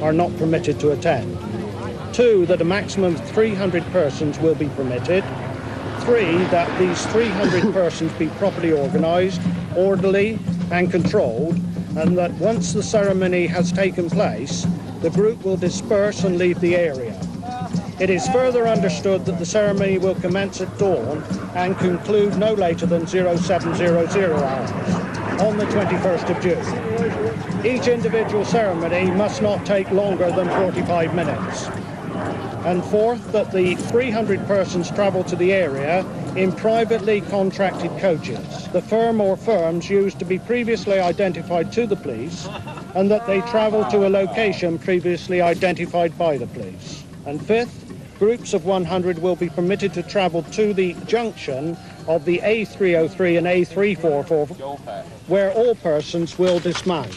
are not permitted to attend. 2, that a maximum of 300 persons will be permitted. 3, that these 300 persons be properly organised, orderly and controlled, and that once the ceremony has taken place, the group will disperse and leave the area. It is further understood that the ceremony will commence at dawn and conclude no later than 0700 hours on the 21st of June. Each individual ceremony must not take longer than 45 minutes. And 4th, that the 300 persons travel to the area in privately contracted coaches, the firm or firms used to be previously identified to the police, and that they travel to a location previously identified by the police. And 5th, groups of 100 will be permitted to travel to the junction of the A303 and A344, where all persons will dismount,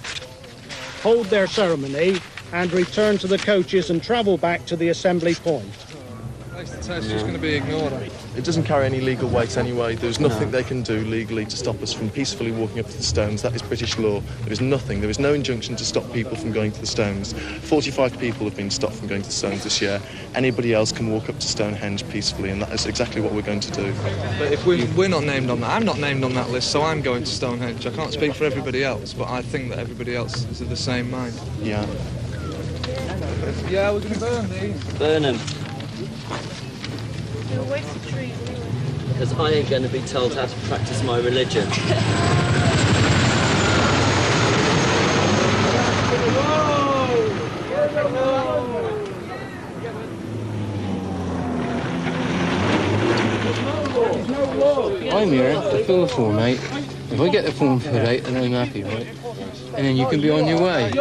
hold their ceremony, and return to the coaches and travel back to the assembly point. It's just going to be ignored. It doesn't carry any legal weight anyway. There's nothing they can do legally to stop us from peacefully walking up to the stones. That is British law. There is nothing. There is no injunction to stop people from going to the stones. 45 people have been stopped from going to the stones this year. Anybody else can walk up to Stonehenge peacefully, and that is exactly what we're going to do. But if we're not named on that, I'm not named on that list, so I'm going to Stonehenge. I can't speak for everybody else, but I think that everybody else is of the same mind. Yeah. Yeah, we're going to burn these. Burn them. You're a waste of trees anyway. Because I ain't going to be told how to practice my religion. I'm here to fill the form, mate. If I get the form filled out, then I'm happy, right? And then you can be on your way. If I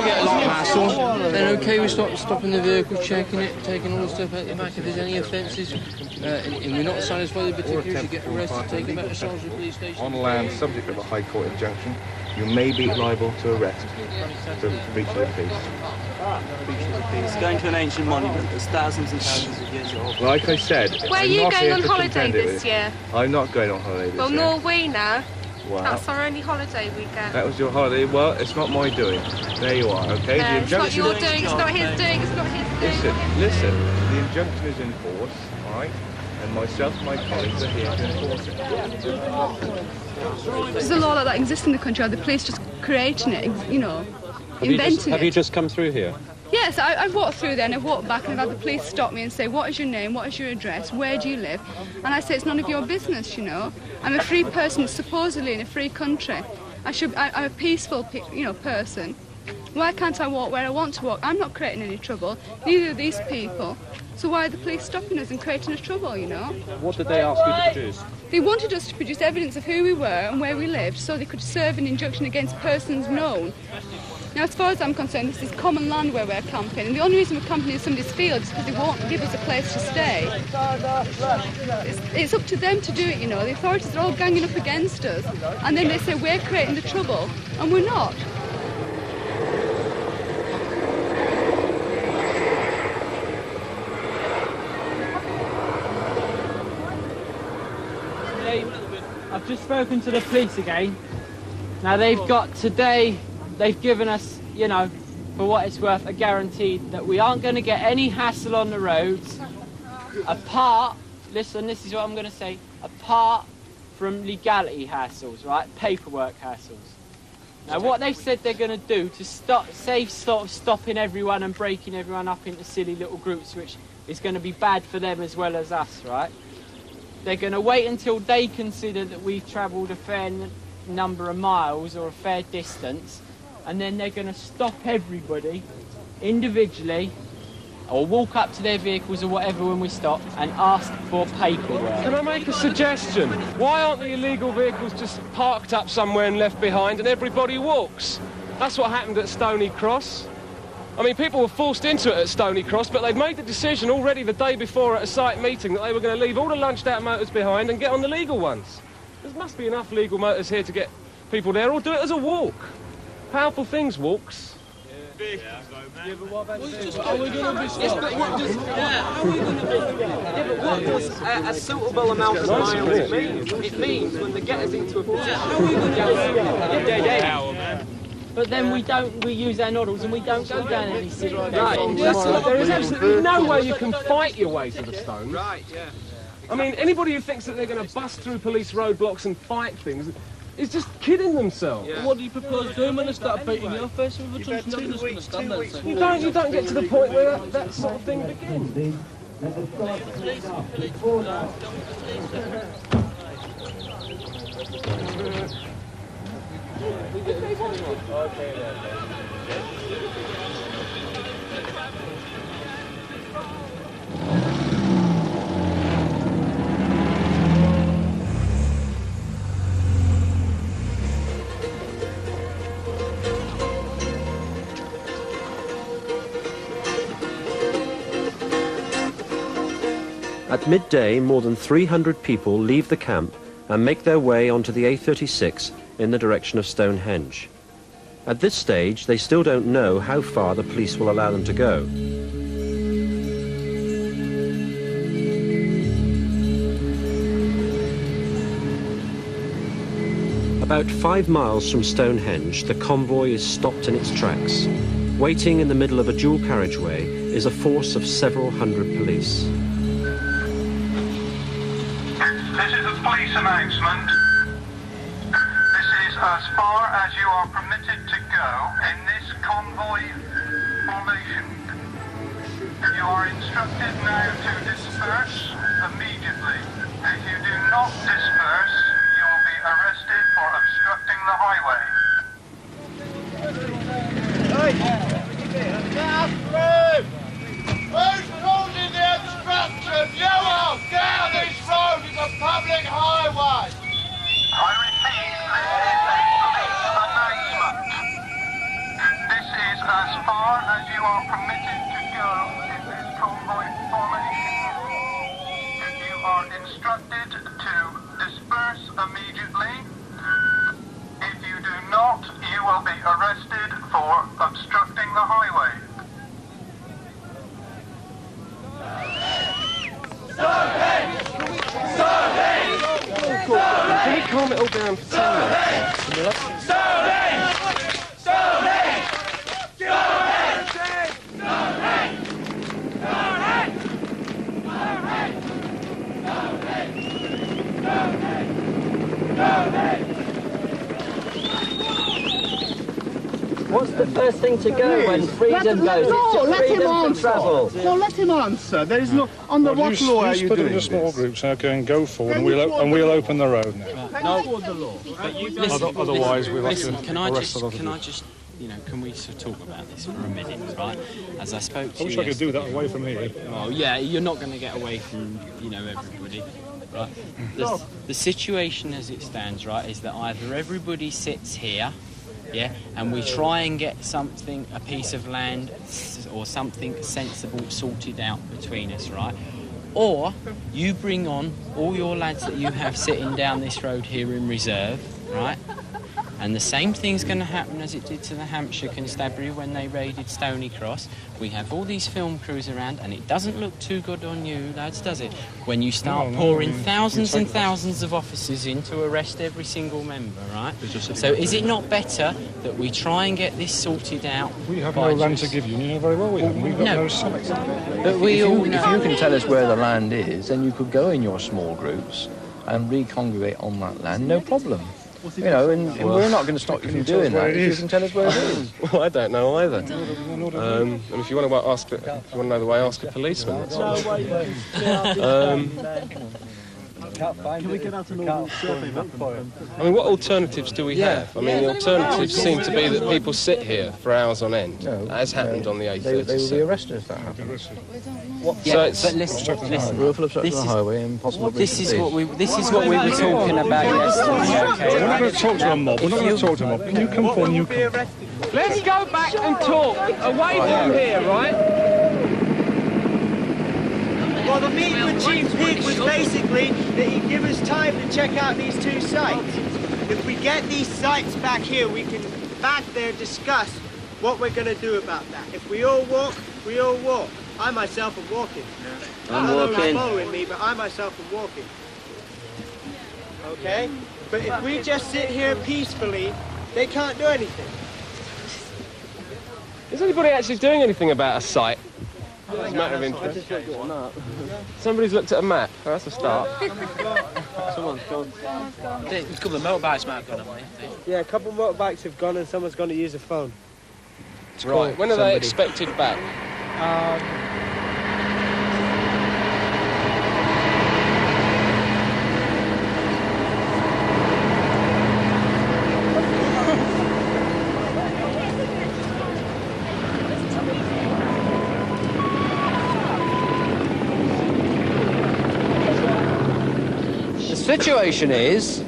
get a lot of hassle, then okay, we start stopping the vehicle, checking it, taking all the stuff out the back if there's any offences. And we're not satisfied with particulars, you get arrested, taken back to Salisbury Police Station. On land subject of a High Court injunction, you may be liable to arrest for breach of the peace. It's going to an ancient monument that's thousands and thousands of years old. Like I said, Where are you going on holiday this year? I'm not going on holiday this Well, year. nor are we now. Wow. That's our only holiday we get. That was your holiday? Well, it's not my doing. There you are, okay? No, The it's not injunction... your doing, it's not his doing, it's not his doing. Listen, the injunction is in force, all right? And myself and my colleagues are here to enforce it. There's a law like that exists in the country, or the police just creating it, you know, inventing it. Have you just come through here? Yes, I walked through there and I walked back and I've had the police stop me and say, what is your name, what is your address, where do you live? And I say, it's none of your business, you know. I'm a free person, supposedly in a free country. I'm a peaceful, person. Why can't I walk where I want to walk? I'm not creating any trouble, neither are these people. So why are the police stopping us and creating us trouble, you know? What did they ask you to produce? They wanted us to produce evidence of who we were and where we lived so they could serve an injunction against persons known. Now, as far as I'm concerned, this is common land where we're camping, and the only reason we're camping in somebody's field is because they won't give us a place to stay. It's up to them to do it, you know. The authorities are all ganging up against us, and then they say we're creating the trouble, and we're not. I've just spoken to the police again. Now they've given us, you know, for what it's worth, a guarantee that we aren't going to get any hassle on the roads, apart, listen, this is what I'm going to say, apart from legality hassles, right, paperwork hassles. Now what they've said they're going to do to save sort of stopping everyone and breaking everyone up into silly little groups, which is going to be bad for them as well as us, right? They're going to wait until they consider that we've travelled a fair number of miles or a fair distance, and then they're going to stop everybody individually or walk up to their vehicles or whatever when we stop and ask for paperwork. Can I make a suggestion? Why aren't the illegal vehicles just parked up somewhere and left behind and everybody walks? That's what happened at Stony Cross. I mean, people were forced into it at Stony Cross, but they'd made the decision already the day before at a site meeting that they were going to leave all the lunched out motors behind and get on the legal ones. There must be enough legal motors here to get people there, or do it as a walk. Powerful things, walks. Yeah, but what about are we going to be stopped? How are we going to be? Yeah, but what does a suitable amount of miles mean? It means when they get us into a position. How are we going to be? but then we use our noddles and we don't go down any city. Right, there is absolutely no way you can fight your way to the stones. Right, yeah. I mean, anybody who thinks that they're going to bust through police roadblocks and fight things is just kidding themselves. Yeah. What do you propose doing when they start beating you? First of all, the judge is going to stand there and say... You don't get to the point where that sort of thing begins. At midday, more than 300 people leave the camp and make their way onto the A36 in the direction of Stonehenge. At this stage, they still don't know how far the police will allow them to go. About 5 miles from Stonehenge, the convoy is stopped in its tracks. Waiting in the middle of a dual carriageway is a force of several hundred police. This is a police announcement. This is as far as you are permitted to go in this convoy formation. You are instructed now to disperse immediately. If you do not disperse, you will be arrested for obstructing the highway. Who's causing the obstruction? You are! Down this road is a public highway! I repeat, this is a police announcement. This is as far as you are permitted to go in this convoy formation. You are instructed to disperse immediately. If you do not, you will be arrested for obstructing the highway. Can we calm it all down for 10 minutes? What's the first thing to go when freedom goes? Let him freedom to travel. No, let him answer. There is no... Under what law are you split doing into small this? groups, okay, and go forward, and we'll open the road now. No. The law. Otherwise, we'll have to can we sort of talk about this for a minute, right? As I spoke to you... I wish I could do that away from here. Well, yeah, you're not going to get away from, everybody, right? The situation as it stands, right, is that either everybody sits here, yeah, and we try and get a piece of land or something sensible sorted out between us, right? Or you bring on all your lads that you have sitting down this road here in reserve, right? And the same thing's going to happen as it did to the Hampshire Constabulary when they raided Stony Cross. We have all these film crews around, and it doesn't look too good on you, lads, does it? When you start pouring thousands and thousands of officers in to arrest every single member, right? So is it not better that we try and get this sorted out? We have no land to give you, you know very well we haven't. We've got no sites. But if you can tell us where the land is, then you could go in your small groups and recongregate on that land, no problem. And we're not going to stop you from doing that if you can tell us where it is. Well, I don't know either. And if you want to know the way, ask a policeman. That's Can we get out a normal survey map for him? I mean, what alternatives do we have? I mean, the alternatives seem to be that people sit here for hours on end, as happened on the A36. They will be arrested if that happens. But listen. Willful obstruction of the highway and possible this is what we were talking about yesterday. Okay? We're not going to talk to a mob. We're not going to talk to a mob. Can you come forward and you come? Let's go back and talk away from here, right? Well, the meeting with Chief Pig was basically that he'd give us time to check out these two sites. If we get these sites back here, we can back there discuss what we're going to do about that. If we all walk, we all walk. I myself am walking. I'm I don't know walking. if you're following me, but I myself am walking. Okay? But if we just sit here peacefully, they can't do anything. Is anybody actually doing anything about a site? It's a matter of interest. Somebody's looked at a map. Oh, that's a start. Someone's gone. There's a couple of motorbikes might have gone, haven't they? Yeah, a couple of motorbikes have gone and someone's going to use a phone. Right, when are they expected back? The situation is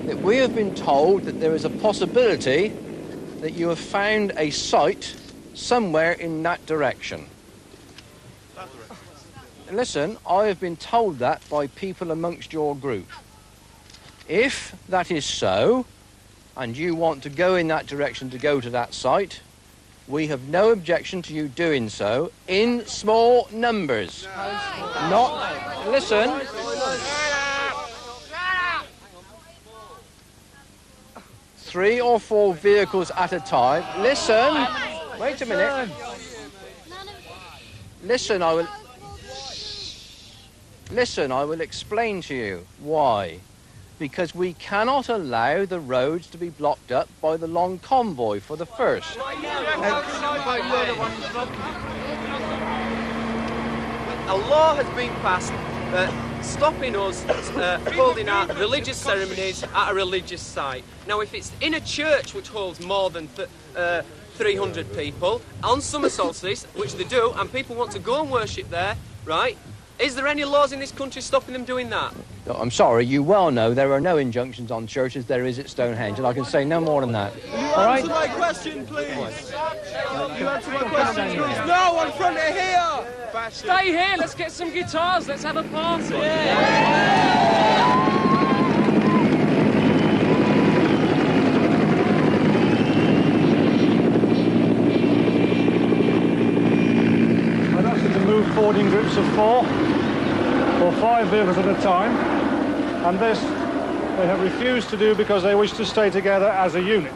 that we have been told that there is a possibility that you have found a site somewhere in that direction. And listen, I have been told that by people amongst your group. If that is so, and you want to go in that direction to go to that site, we have no objection to you doing so in small numbers. Not... Listen... 3 or 4 vehicles at a time. Listen. Wait a minute. Listen, I will explain to you why. Because we cannot allow the roads to be blocked up by the long convoy for the first. A law has been passed stopping us holding our religious ceremonies at a religious site. Now, if it's in a church which holds more than 300 people, on summer solstice, which they do, and people want to go and worship there, right, is there any laws in this country stopping them doing that? I'm sorry, you well know there are no injunctions on churches there is at Stonehenge, and I can say no more than that. All right? Answer my question, please. You answer my question, please. No, I'm front of here. Stay here, let's get some guitars, let's have a party. I'd ask you to move forward in groups of 4 or 5 vehicles at a time, and this they have refused to do because they wish to stay together as a unit.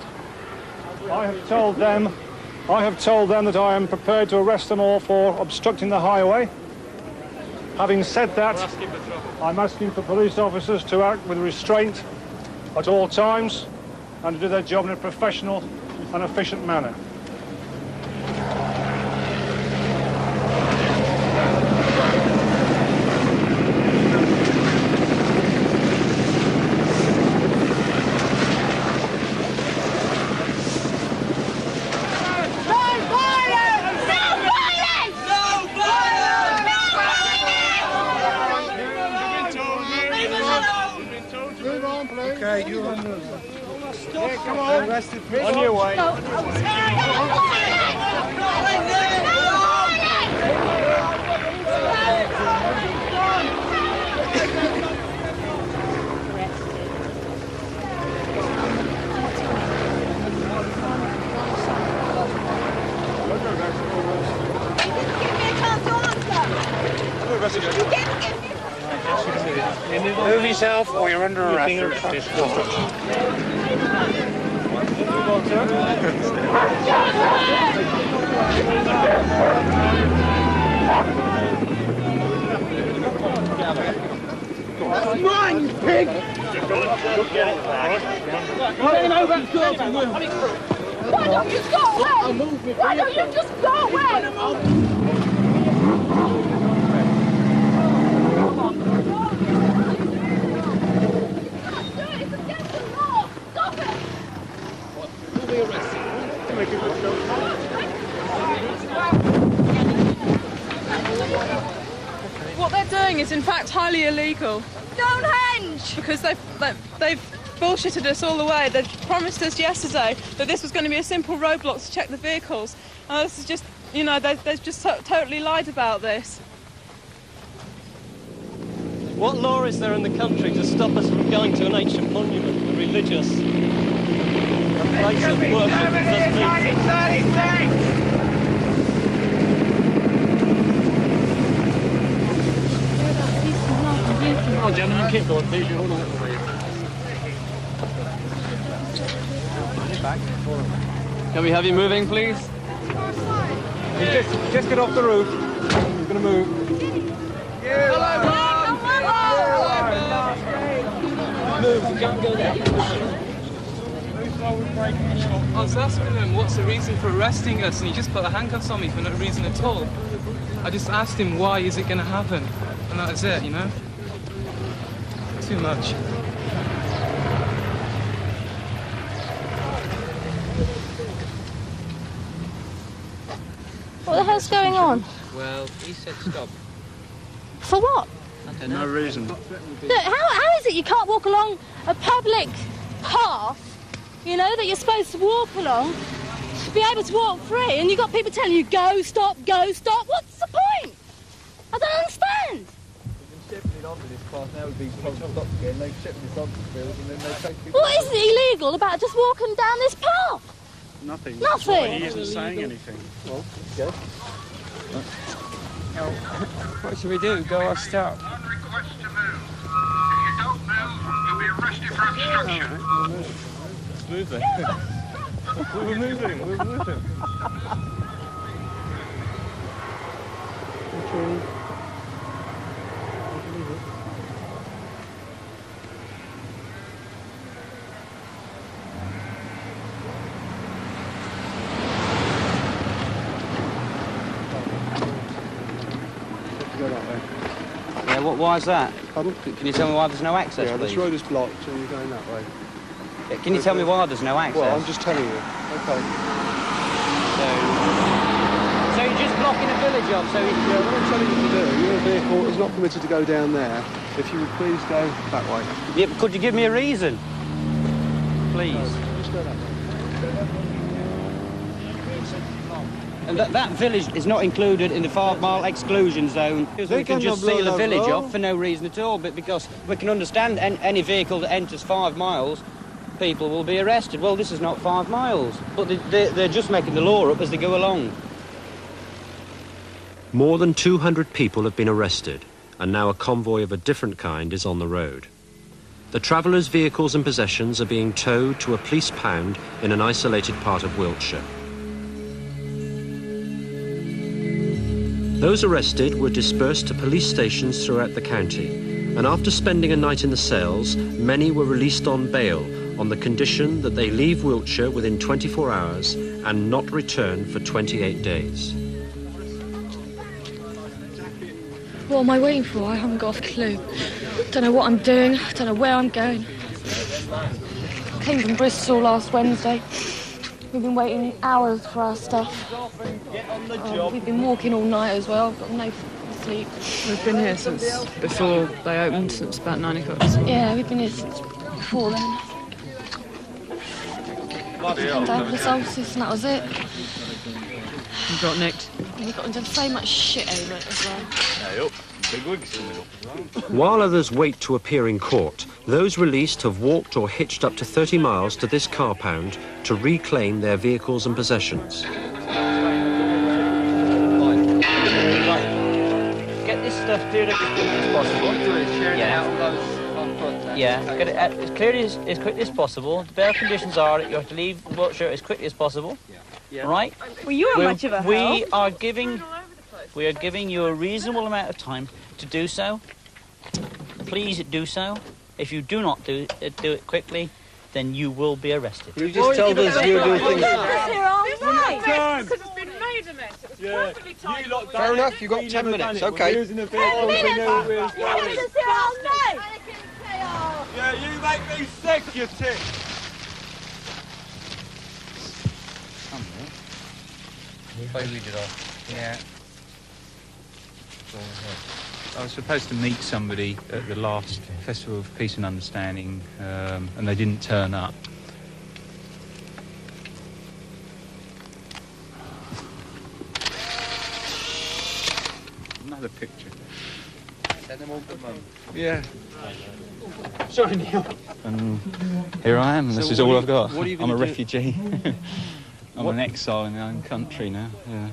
I have told them that I am prepared to arrest them all for obstructing the highway. Having said that, I'm asking for police officers to act with restraint at all times and to do their job in a professional and efficient manner. Okay, you on come on. On your way. Move yourself or you're under arrest. That's mine, you pig! Get it back. Why don't you go away? Why don't you just go away? What they're doing is in fact highly illegal. Stonehenge! Because they've bullshitted us all the way. They promised us yesterday that this was going to be a simple roadblock to check the vehicles. And this is just, you know, they've just totally lied about this. What law is there in the country to stop us from going to an ancient monument, a religious place of worship as people? Oh, gentlemen, keep going, please. Hold on. Can we have you moving, please? Just get off the roof. He's going to move. Move, you can't go there. I was asking him what's the reason for arresting us, and he just put the handcuffs on me for no reason at all. I just asked him why is it going to happen, and that is it, you know? Too much. What the hell's going on? Well, he said stop. For what? No reason. Look, how is it you can't walk along a public path, you know, that you're supposed to walk along, to be able to walk free, and you've got people telling you, go, stop, go, stop. What's the point? I don't understand. Shipping it onto this path now would be stopped again. They ship this onto the field and then they take people. What is illegal about just walking down this path? Nothing. Nothing. Well, he isn't saying anything. Well, go. What should we do? Go or stop? You'll be arrested for obstruction. It's moving. We're moving. We're moving. Okay. Yeah, why is that? Pardon? Can you tell me why there's no access, Yeah, please? this road is blocked and you're going that way. Yeah, can you tell me why there's no access? Well, I'm just telling you. Okay. So you're just blocking a village off, so... Yeah, what I'm telling you to do, your vehicle is not permitted to go down there. If you would please go that way. Yeah, could you give me a reason? Please. Just go that way. And that village is not included in the 5-mile exclusion zone. We can just seal a village off for no reason at all, but because we can understand any vehicle that enters 5 miles, people will be arrested. Well, this is not 5 miles, but they're just making the law up as they go along. More than 200 people have been arrested, and now a convoy of a different kind is on the road. The travellers' vehicles and possessions are being towed to a police pound in an isolated part of Wiltshire. Those arrested were dispersed to police stations throughout the county, and after spending a night in the cells, many were released on bail on the condition that they leave Wiltshire within 24 hours and not return for 28 days. What am I waiting for? I haven't got a clue. Don't know what I'm doing. Don't know where I'm going. Came from Bristol last Wednesday. We've been waiting hours for our stuff. We've been walking all night as well. Got no sleep. We've been here since before they opened, since about 9 o'clock. Yeah, we've been here since before then. And over the solstice, and that was it. We got nicked. We got into so much shit over it as well. While others wait to appear in court, those released have walked or hitched up to 30 miles to this car pound to reclaim their vehicles and possessions. Get this stuff cleared up as quickly as possible. Yeah, get it as clearly as quickly as possible. The bail conditions are that you have to leave Wiltshire as quickly as possible. Right? Well, you are much of a help. We are giving you a reasonable amount of time to do so. Please do so. If you do not do it quickly, then you will be arrested. You just told us you were doing things. Because it's been made a mess. It was perfectly timed. Fair enough, you've got 10 minutes, okay. Yeah, you make me sick, you tick. Play we did off. Yeah. I was supposed to meet somebody at the last Festival of Peace and Understanding, and they didn't turn up. Another picture. Send them all to Mum. Yeah. Sorry, Neil. And here I am, and this is all I've got. I'm a refugee. I'm an exile in my own country now. Yeah.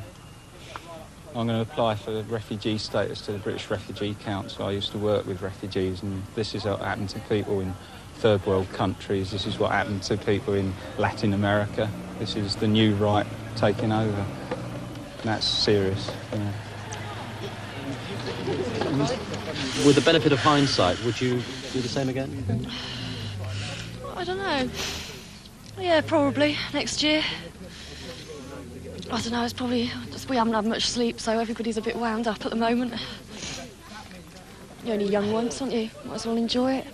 I'm going to apply for refugee status to the British Refugee Council. I used to work with refugees, and this is what happened to people in third world countries. This is what happened to people in Latin America. This is the new right taking over. that's serious. You know. With the benefit of hindsight, would you do the same again? I don't know. Yeah, probably next year. I don't know, it's probably just we haven't had much sleep, so everybody's a bit wound up at the moment. You're only young once, aren't you? Might as well enjoy it.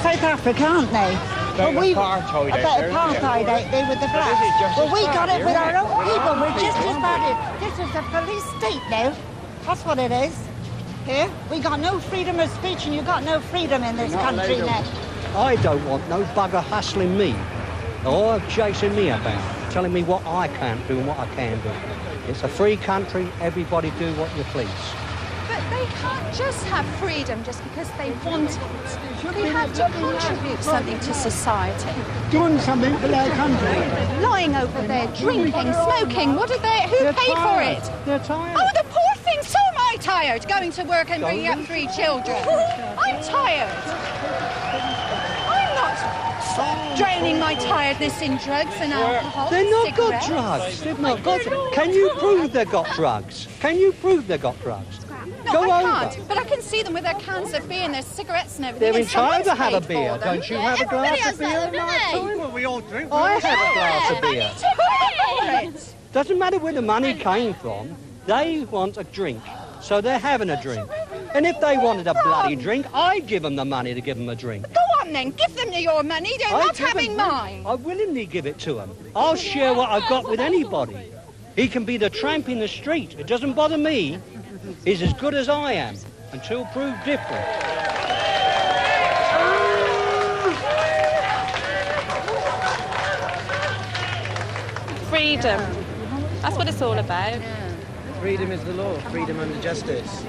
South Africa, aren't they? About apartheid, they with the blacks. Well, we got it with our own people. We're just as bad. This is a police state now. That's what it is. Here, we got no freedom of speech, and you got no freedom in this country now. I don't want no bugger hassling me or chasing me about, telling me what I can't do and what I can do. It's a free country. Everybody do what you please. But they can't just have freedom just because they want it. They have to contribute something to society. Doing something for their country. Lying over there, drinking, smoking, who paid for it? They're tired. Oh, the poor things, so am I tired, going to work and bringing up 3 children. I'm tired. I'm not drowning my tiredness in drugs and alcohol. They're not cigarettes. got drugs. They've not got drugs. Can you prove they've got drugs? Can you prove they've got drugs? No, Go I over. can't. But I can see them with their cans of beer and their cigarettes and everything. They're and entitled to someone's have a paid beer. for them. Don't you have a Everybody glass has of beer that, in don't my they? time? Well, we all drink. I have a glass of They beer. need to pay for it. Doesn't matter where the money came from. They want a drink, so they're having a drink. And if they wanted a bloody drink, I'd give them the money to give them a drink. Go on then, give them your money. They're not having mine. I willingly give it to them. I'll share what I've got with anybody. He can be the tramp in the street. It doesn't bother me. He's as good as I am, until proved different. Freedom. That's what it's all about. Freedom is the law. Freedom under justice.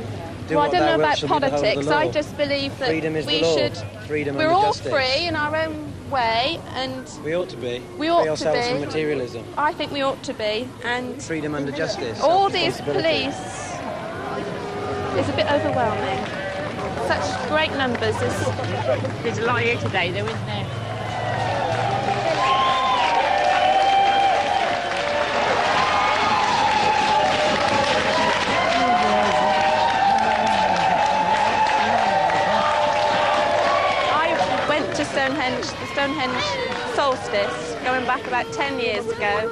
Well, I don't know about politics. I just believe that Freedom is we the law. should. Freedom We're under all justice. free in our own way, and We ought to be. We ought Free to ourselves be. from materialism. I think we ought to be. And Freedom under justice. all these Self-responsibility. police is a bit overwhelming. Such great numbers. There's a lot here today, though, isn't there? I went to Stonehenge, the Stonehenge solstice, going back about 10 years ago.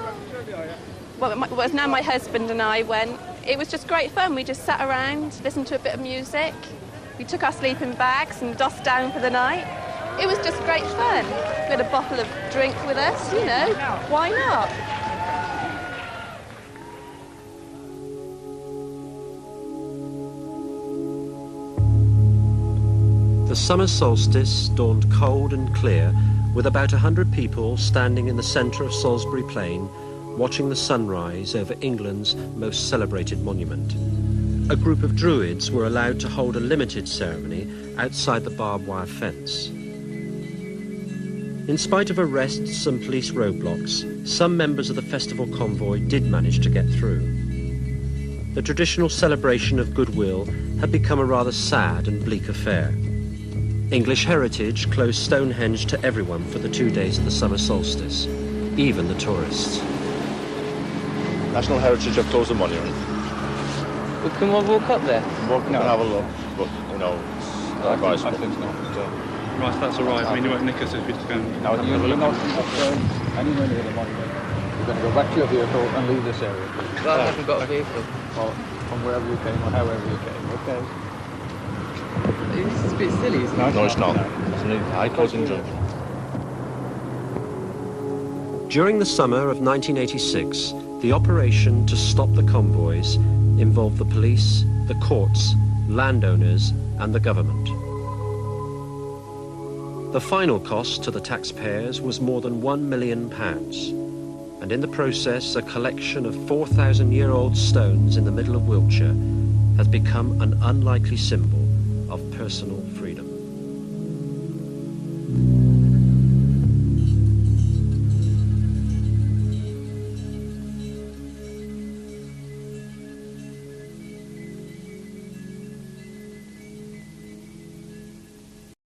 Well, it was now my husband and I went. It was just great fun. We just sat around, listened to a bit of music. We took our sleeping bags and dossed down for the night. It was just great fun. We had a bottle of drink with us, you know, why not? The summer solstice dawned cold and clear, with about 100 people standing in the centre of Salisbury Plain, watching the sunrise over England's most celebrated monument. A group of druids were allowed to hold a limited ceremony outside the barbed wire fence. In spite of arrests and police roadblocks, some members of the festival convoy did manage to get through. The traditional celebration of goodwill had become a rather sad and bleak affair. English Heritage closed Stonehenge to everyone for the 2 days of the summer solstice, even the tourists. National Heritage have closed the monument. Well, can we walk up there? Walk and have a look, but, you know, I think not. Right, that's all right. I mean, you won't nick us if we just go and No, have you're a look. not anywhere near the monument. You're going to go back to your vehicle and leave this area, please. I haven't got a vehicle. Well, from wherever you came or however you came, okay? This is a bit silly, isn't it? No, it's not. It's a high court injunction. During the summer of 1986, the operation to stop the convoys involved the police, the courts, landowners, and the government. The final cost to the taxpayers was more than £1 million, and in the process, a collection of 4,000-year-old stones in the middle of Wiltshire has become an unlikely symbol of personal freedom.